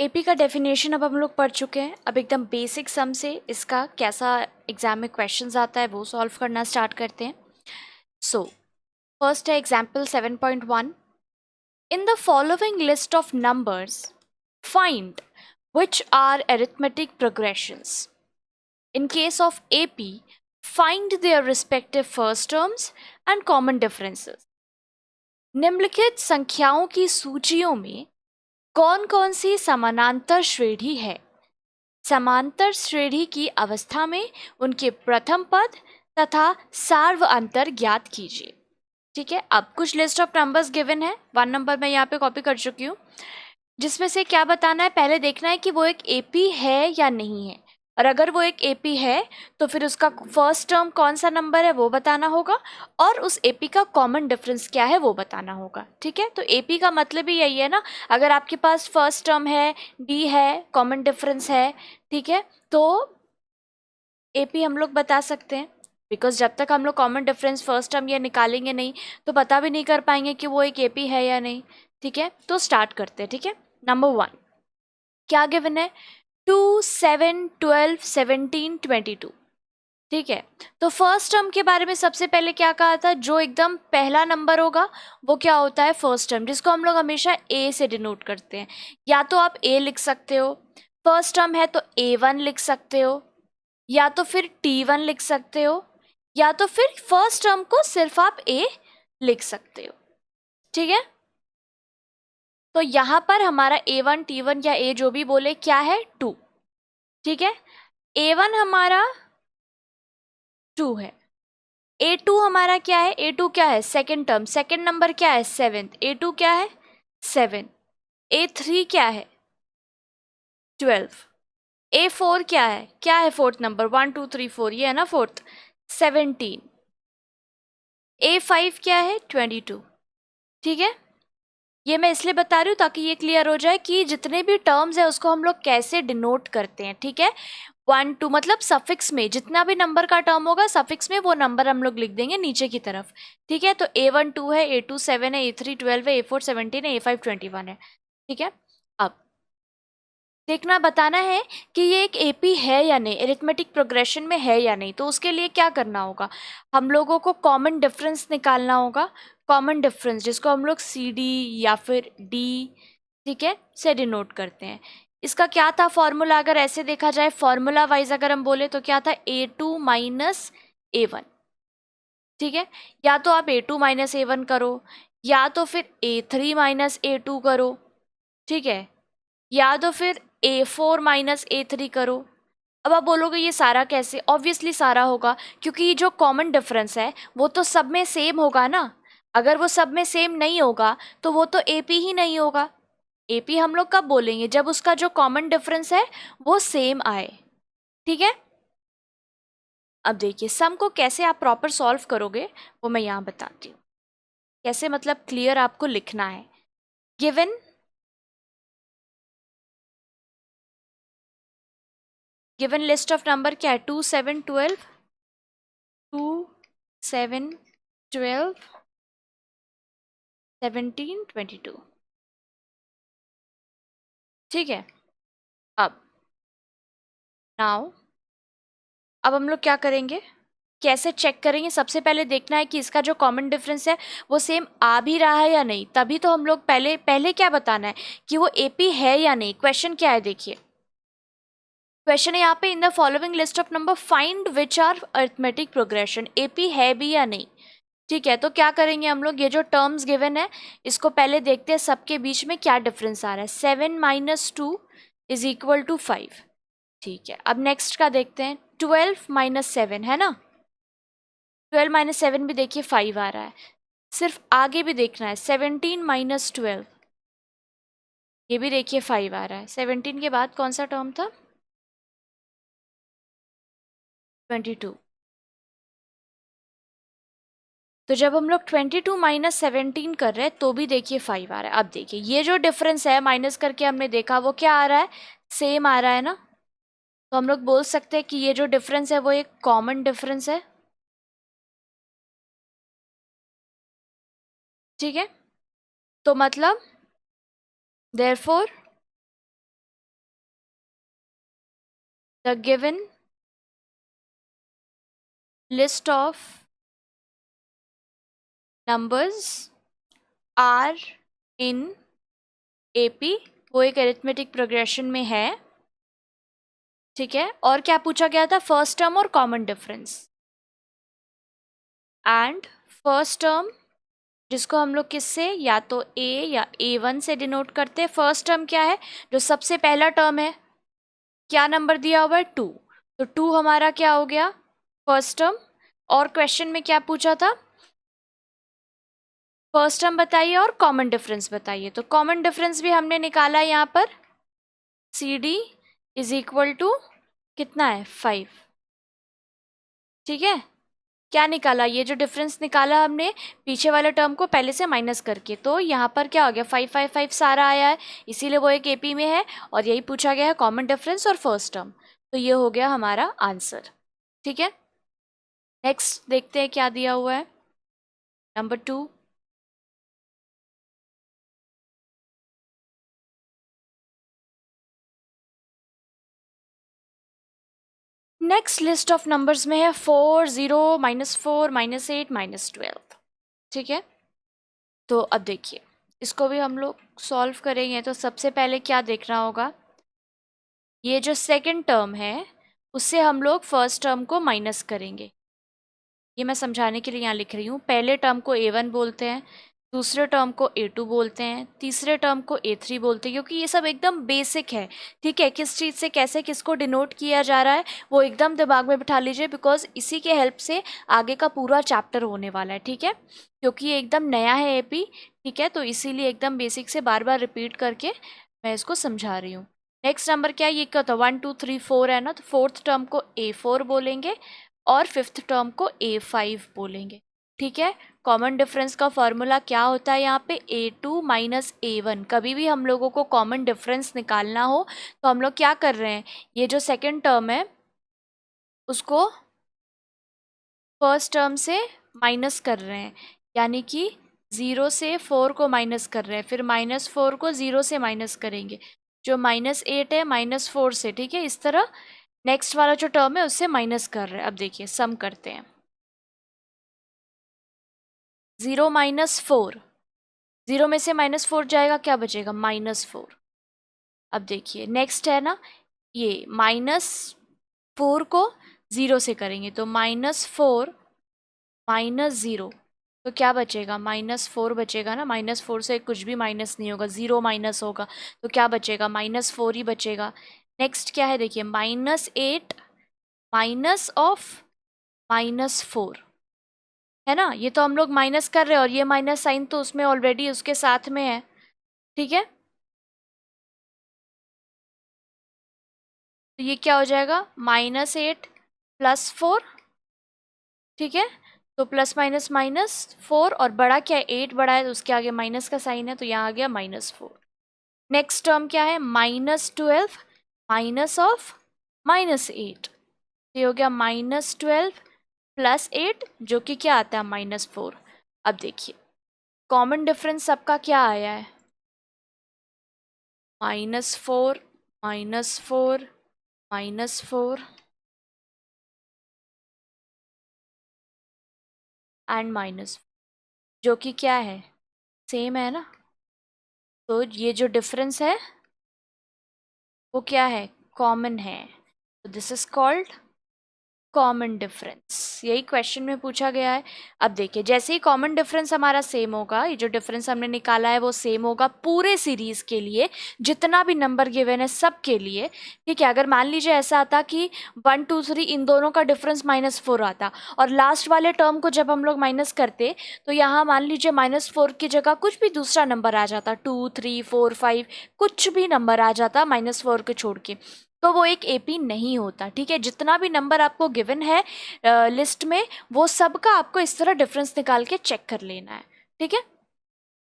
AP का definition अब हम लोग पढ़ चुके हैं। अब एकदम बेसिक सम से इसका कैसा एग्जाम में क्वेश्चंस आता है वो सॉल्व करना स्टार्ट करते हैं। सो फर्स्ट है example 7.1। In the following list of numbers find which are arithmetic progressions. In case of AP, find their respective first terms and common differences. निम्नलिखित संख्याओं की सूचियों में कौन कौन सी समानांतर श्रेणी है? समांतर श्रेणी की अवस्था में उनके प्रथम पद तथा सार्व अंतर ज्ञात कीजिए। ठीक है, अब कुछ लिस्ट ऑफ नंबर्स गिवन है। 1 नंबर मैं यहाँ पे कॉपी कर चुकी हूँ, जिसमें से क्या बताना है, पहले देखना है कि वो एक एपी है या नहीं है। और अगर वो एक एपी है तो फिर उसका फर्स्ट टर्म कौन सा नंबर है वो बताना होगा, और उस एपी का कॉमन डिफरेंस क्या है वो बताना होगा। ठीक है, तो एपी का मतलब ही यही है ना, अगर आपके पास फर्स्ट टर्म है, डी है, कॉमन डिफरेंस है, ठीक है, तो एपी हम लोग बता सकते हैं। बिकॉज जब तक हम लोग कॉमन डिफरेंस फर्स्ट टर्म ये निकालेंगे नहीं तो पता भी नहीं कर पाएंगे कि वो एक एपी है या नहीं। ठीक है, तो स्टार्ट करते हैं। ठीक है, नंबर 1 क्या गिवन है? 2, 7, 12, 17, 22। ठीक है, तो फर्स्ट टर्म के बारे में सबसे पहले क्या कहा था, जो एकदम पहला नंबर होगा वो क्या होता है, फर्स्ट टर्म, जिसको हम लोग हमेशा ए से डिनोट करते हैं। या तो आप ए लिख सकते हो, फर्स्ट टर्म है तो A1 लिख सकते हो, या तो फिर T1 लिख सकते हो, या तो फिर फर्स्ट टर्म को सिर्फ आप ए लिख सकते हो। ठीक है, तो यहां पर हमारा A1, T1 या ए जो भी बोले क्या है, 2। ठीक है, A1 हमारा 2 है, A2 हमारा क्या है, A2 क्या है, सेकेंड टर्म, सेकेंड नंबर क्या है, 7th, A2 क्या है 7। A3 क्या है 12। A4 क्या है फोर्थ नंबर, 1 2 3 4, ये है ना फोर्थ, 17। A5 क्या है 22। ठीक है, ये मैं इसलिए बता रही हूँ ताकि ये क्लियर हो जाए कि जितने भी टर्म्स है उसको हम लोग कैसे डिनोट करते हैं। ठीक है, 1 2 मतलब सफिक्स में जितना भी नंबर का टर्म होगा सफिक्स में वो नंबर हम लोग लिख देंगे नीचे की तरफ। ठीक है, तो A1 2 है, A2 7 है, A3 12 है, A4 17 है, A5 21 है। ठीक है, अब देखना बताना है कि ये एक एपी है या नहीं, एरिथमेटिक प्रोग्रेशन में है या नहीं। तो उसके लिए क्या करना होगा, हम लोगों को कॉमन डिफरेंस निकालना होगा। कॉमन डिफरेंस जिसको हम लोग सी डी या फिर डी, ठीक है, से डिनोट करते हैं। इसका क्या था फॉर्मूला, अगर ऐसे देखा जाए फॉर्मूला वाइज अगर हम बोले तो क्या था, A2 माइनस A1। ठीक है, या तो आप A2 माइनस A1 करो, या तो फिर A3 माइनस A2 करो। ठीक है, या तो फिर A4 माइनस A3 करो। अब आप बोलोगे ये सारा कैसे, ऑब्वियसली सारा होगा क्योंकि ये जो कॉमन डिफरेंस है वो तो सब में सेम होगा ना। अगर वो सब में सेम नहीं होगा तो वो तो एपी ही नहीं होगा। एपी हम लोग कब बोलेंगे, जब उसका जो कॉमन डिफरेंस है वो सेम आए। ठीक है, अब देखिए सम को कैसे आप प्रॉपर सॉल्व करोगे वो मैं यहाँ बताती हूँ। कैसे मतलब क्लियर आपको लिखना है। Given given list of number क्या है, 2 7 12, 2 7 12 17 22। ठीक है, अब नाउ अब हम लोग क्या करेंगे, कैसे चेक करेंगे, सबसे पहले देखना है कि इसका जो कॉमन डिफरेंस है वो सेम आ भी रहा है या नहीं। तभी तो हम लोग पहले पहले क्या बताना है कि वो एपी है या नहीं। क्वेश्चन क्या है देखिए, क्वेश्चन है यहाँ पे, in the following list of number find which are arithmetic progression, AP है भी या नहीं। ठीक है, तो क्या करेंगे हम लोग, ये जो टर्म्स गिवन है इसको पहले देखते हैं सबके बीच में क्या डिफरेंस आ रहा है। 7 माइनस 2 इज इक्वल टू 5। ठीक है, अब नेक्स्ट का देखते हैं, 12 माइनस 7 है ना, 12 माइनस 7 भी देखिए 5 आ रहा है। सिर्फ आगे भी देखना है, 17 माइनस 12, ये भी देखिए 5 आ रहा है। 17 के बाद कौन सा टर्म था, 22। तो जब हम लोग 22 माइनस 17 कर रहे हैं तो भी देखिए 5 आ रहा है। अब देखिए ये जो डिफरेंस है माइनस करके हमने देखा वो क्या आ रहा है, सेम आ रहा है ना। तो हम लोग बोल सकते हैं कि ये जो डिफरेंस है वो एक कॉमन डिफरेंस है। ठीक है, तो मतलब therefore the given list of numbers are in AP, वो एक अरिथमेटिक प्रोग्रेशन में है, ठीक है। और क्या पूछा गया था? फर्स्ट टर्म और common difference. And first term जिसको हम लोग किससे, या तो ए या A1 से डिनोट करते हैं। फर्स्ट टर्म क्या है? जो सबसे पहला टर्म है, क्या नंबर दिया हुआ है? 2, तो 2 हमारा क्या हो गया? First term. और क्वेश्चन में क्या पूछा था? फर्स्ट टर्म बताइए और कॉमन डिफरेंस बताइए। तो कॉमन डिफरेंस भी हमने निकाला है यहाँ पर, CD इज इक्वल टू कितना है? 5, ठीक है। क्या निकाला? ये जो डिफरेंस निकाला हमने पीछे वाले टर्म को पहले से माइनस करके, तो यहाँ पर क्या हो गया? 5 5 5 सारा आया है, इसीलिए वो एक AP में है। और यही पूछा गया है, कॉमन डिफरेंस और फर्स्ट टर्म। तो ये हो गया हमारा आंसर, ठीक है। नेक्स्ट देखते हैं क्या दिया हुआ है। Number 2, next list of numbers में है 4 0 -4 -8 -12, ठीक है। तो अब देखिए, इसको भी हम लोग सॉल्व करेंगे। तो सबसे पहले क्या देखना होगा? ये जो सेकंड टर्म है उससे हम लोग फर्स्ट टर्म को माइनस करेंगे। ये मैं समझाने के लिए यहाँ लिख रही हूँ। पहले टर्म को A1 बोलते हैं, दूसरे टर्म को A2 बोलते हैं, तीसरे टर्म को A3 बोलते हैं, क्योंकि ये सब एकदम बेसिक है, ठीक है। किस चीज़ से कैसे किसको डिनोट किया जा रहा है वो एकदम दिमाग में बिठा लीजिए, बिकॉज इसी के हेल्प से आगे का पूरा चैप्टर होने वाला है, ठीक है। क्योंकि ये एकदम नया है AP, ठीक है, तो इसीलिए एकदम बेसिक से बार बार रिपीट करके मैं इसको समझा रही हूँ। नेक्स्ट नंबर क्या है? ये क्या था? 1 2 3 4 है ना, तो फोर्थ टर्म को A4 बोलेंगे और फिफ्थ टर्म को A5 बोलेंगे, ठीक है। कॉमन डिफरेंस का फॉर्मूला क्या होता है यहाँ पे? A2 minus A1। कभी भी हम लोगों को कॉमन डिफरेंस निकालना हो तो हम लोग क्या कर रहे हैं? ये जो सेकंड टर्म है उसको फर्स्ट टर्म से माइनस कर रहे हैं, यानी कि 0 से 4 को माइनस कर रहे हैं, फिर -4 को 0 से माइनस करेंगे, जो -8 है -4 से, ठीक है। इस तरह नेक्स्ट वाला जो टर्म है उससे माइनस कर रहे हैं। अब देखिए सम करते हैं। 0 -4, 0 में से -4 जाएगा, क्या बचेगा? -4। अब देखिए नेक्स्ट है ना, ये -4 को 0 से करेंगे, तो -4 -0, तो क्या बचेगा? -4 बचेगा ना। -4 से कुछ भी माइनस नहीं होगा, 0 माइनस होगा, तो क्या बचेगा? -4 ही बचेगा। नेक्स्ट क्या है? देखिए -8 माइनस ऑफ -4, है ना। ये तो हम लोग माइनस कर रहे हैं और ये माइनस साइन तो उसमें ऑलरेडी उसके साथ में है, ठीक है। तो ये क्या हो जाएगा? -8 +4, ठीक है। तो प्लस माइनस -4, और बड़ा क्या है? 8 बड़ा है, तो उसके आगे माइनस का साइन है, तो यहाँ आ गया -4। नेक्स्ट टर्म क्या है? -12 माइनस ऑफ -8, ये हो गया -12 +8, जो कि क्या आता है? -4। अब देखिए कॉमन डिफरेंस सबका क्या आया है? -4 -4 -4 एंड माइनस, जो कि क्या है? सेम है ना। तो ये जो डिफरेंस है वो क्या है? कॉमन है। तो this is called common difference. यही क्वेश्चन में पूछा गया है। अब देखिए जैसे ही कॉमन डिफरेंस हमारा सेम होगा, ये जो डिफरेंस हमने निकाला है वो सेम होगा पूरे सीरीज के लिए, जितना भी नंबर गिवन है सब के लिए, ठीक है। अगर मान लीजिए ऐसा आता कि 1 2 3 इन दोनों का डिफरेंस -4 आता, और लास्ट वाले टर्म को जब हम लोग माइनस करते तो यहाँ मान लीजिए -4 की जगह कुछ भी दूसरा नंबर आ जाता, 2 3 4 5, कुछ भी नंबर आ जाता -4 के छोड़ के, तो वो एक AP नहीं होता, ठीक है। जितना भी नंबर आपको गिवन है लिस्ट में, वो सब का आपको इस तरह डिफरेंस निकाल के चेक कर लेना है, ठीक है।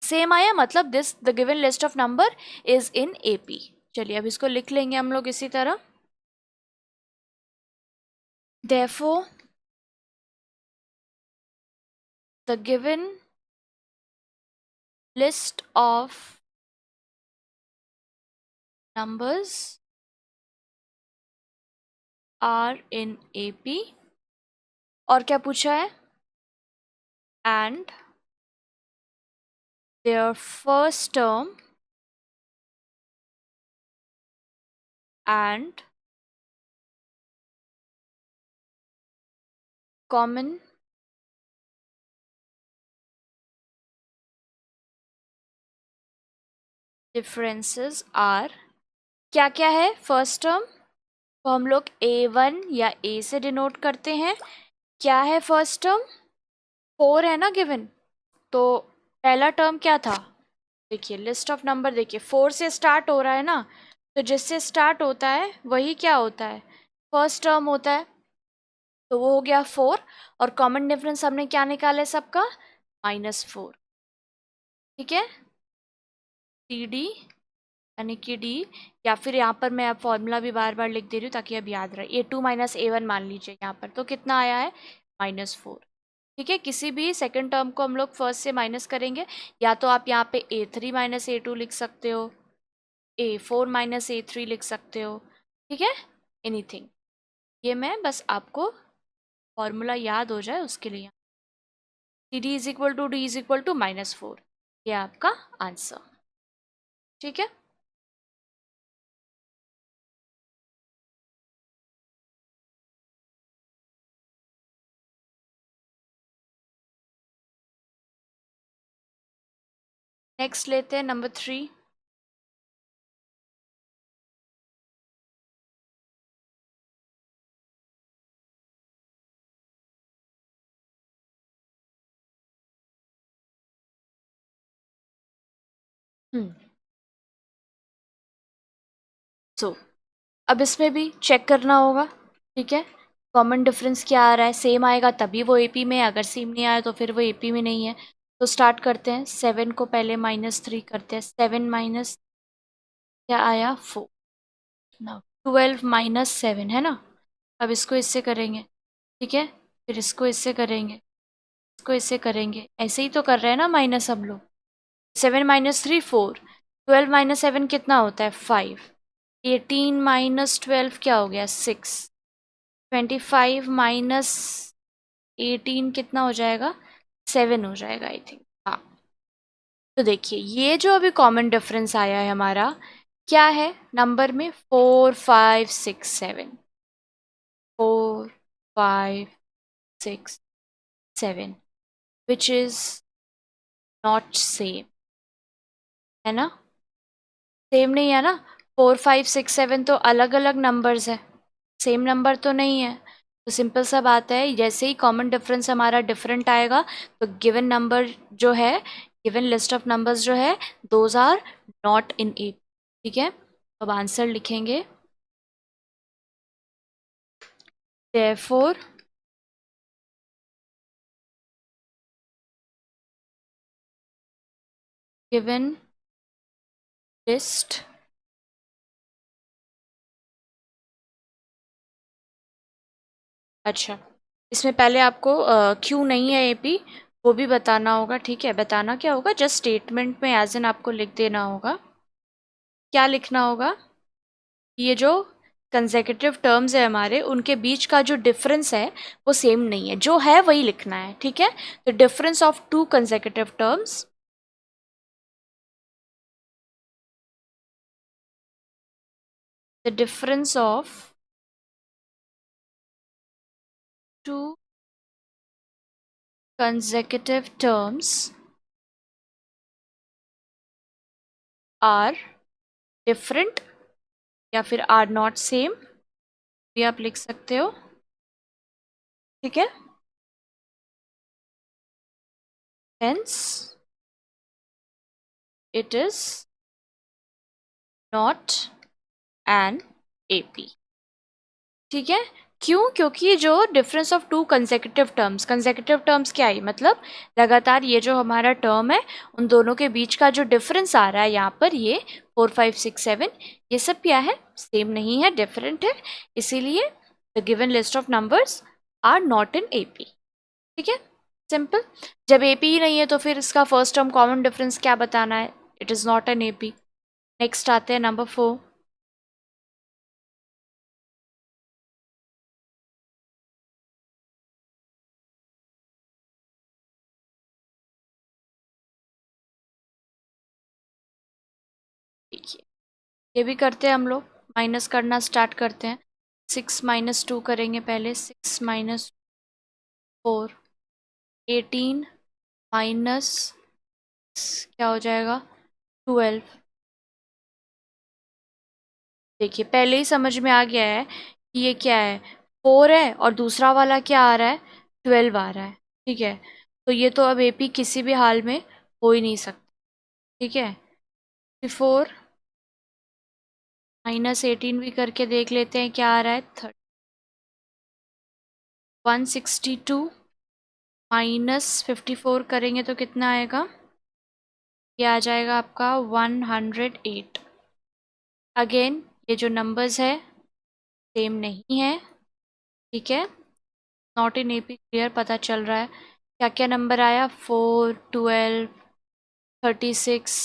सेम आया, मतलब this the given list of number is in AP। चलिए अब इसको लिख लेंगे हम लोग इसी तरह। Therefore the given list of numbers are in AP। और क्या पूछा है? And their first term and common differences are. क्या क्या है फर्स्ट टर्म? तो हम लोग A1 या A से डिनोट करते हैं। क्या है फर्स्ट टर्म? 4 है ना गिवन। तो पहला टर्म क्या था? देखिए लिस्ट ऑफ नंबर, देखिए 4 से स्टार्ट हो रहा है ना, तो जिससे स्टार्ट होता है वही क्या होता है? फर्स्ट टर्म होता है। तो वो हो गया 4। और कॉमन डिफरेंस हमने क्या निकाला है सबका? -4। ठीक है, CD यानी कि D, या फिर यहाँ पर मैं अब फॉर्मूला भी बार बार लिख दे रही हूँ ताकि अब याद रहे। A2 - A1 मान लीजिए यहाँ पर, तो कितना आया है? -4। ठीक है, किसी भी सेकंड टर्म को हम लोग फर्स्ट से माइनस करेंगे, या तो आप यहाँ पे A3 - A2 लिख सकते हो, A4 - A3 लिख सकते हो। ठीक है, एनीथिंग। ये मैं बस आपको फॉर्मूला याद हो जाए उसके लिए। CD = D = -4, ये आपका आंसर। ठीक है, नेक्स्ट लेते हैं नंबर 3। सो अब इसमें भी चेक करना होगा। ठीक है, कॉमन डिफरेंस क्या आ रहा है? सेम आएगा तभी वो AP में है, अगर सेम नहीं आया तो फिर वो AP में नहीं है। तो स्टार्ट करते हैं, 7 को पहले -3 करते हैं। 7 माइनस क्या आया? 4 ना। 12 - 7 है ना। अब इसको इससे करेंगे। ठीक है, फिर इसको इससे करेंगे, इसको इससे करेंगे, ऐसे ही तो कर रहे हैं ना माइनस हम लोग। 7 - 3 4, 12 - 7 कितना होता है? 5। 18 - 12 क्या हो गया? 6। 25 - 18 कितना हो जाएगा? 7 हो जाएगा आई थिंक। हाँ, तो देखिए ये जो अभी कॉमन डिफरेंस आया है हमारा, क्या है नंबर में? 4 5 6 7। 4 5 6 7 विच इज नॉट सेम, है ना? सेम नहीं है ना। 4 5 6 7 तो अलग अलग नंबर्स है, सेम नंबर तो नहीं है। तो सिंपल सा बात है, जैसे ही कॉमन डिफरेंस हमारा डिफरेंट आएगा तो गिवन नंबर जो है, गिवन लिस्ट ऑफ नंबर्स जो है, दोज आर नॉट इन ए। ठीक है, अब आंसर लिखेंगे। therefore given list अच्छा, इसमें पहले आपको क्यों नहीं है AP वो भी बताना होगा। ठीक है, बताना क्या होगा? जस्ट स्टेटमेंट में एज एन आपको लिख देना होगा। क्या लिखना होगा? ये जो कंसेक्यूटिव टर्म्स है हमारे, उनके बीच का जो डिफरेंस है वो सेम नहीं है, जो है वही लिखना है। ठीक है, the difference of 2 consecutive terms, the difference of 2 consecutive terms are different, या फिर आर नॉट सेम भी आप लिख सकते हो। ठीक है, hence it is not an AP। ठीक है, क्यों? क्योंकि जो difference of 2 consecutive terms, consecutive terms क्या है? मतलब लगातार ये जो हमारा टर्म है उन दोनों के बीच का जो डिफरेंस आ रहा है यहाँ पर, ये 4 5 6 7, ये सब क्या है? सेम नहीं है, डिफरेंट है। इसीलिए the given list of numbers are not in AP। ठीक है, सिंपल। जब AP ही नहीं है तो फिर इसका फर्स्ट टर्म कॉमन डिफरेंस क्या बताना है? It is not an AP। Next आते हैं नंबर 4। ये भी करते हैं हम लोग, माइनस करना स्टार्ट करते हैं। 6 - 2 करेंगे पहले। 6 - 4, 18 माइनस क्या हो जाएगा, 12। देखिए पहले ही समझ में आ गया है कि ये क्या है, 4 है और दूसरा वाला क्या आ रहा है, 12 आ रहा है। ठीक है, तो ये तो अब एपी किसी भी हाल में हो ही नहीं सकता। ठीक है, 4 -18 भी करके देख लेते हैं क्या आ रहा है, 162 -54 करेंगे तो कितना आएगा, ये आ जाएगा आपका 108। अगेन ये जो नंबर्स है सेम नहीं है। ठीक है, नॉट इन एपी क्लियर पता चल रहा है। क्या क्या नंबर आया, 4, 12, 36,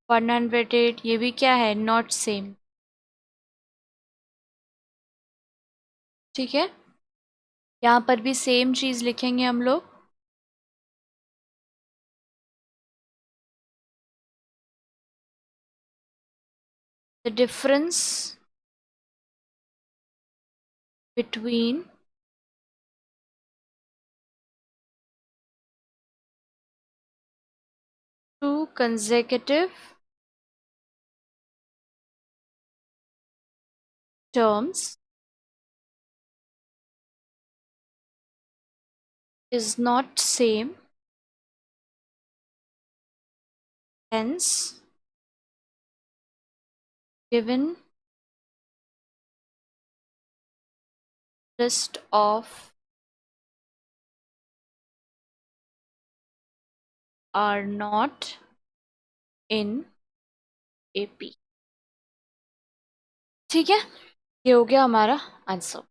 108, ये भी क्या है, नॉट सेम। ठीक है, यहाँ पर भी सेम चीज़ लिखेंगे हम लोग। The difference between two consecutive terms is not same, hence given list of are not in AP। ठीक है, ये हो गया हमारा आंसर।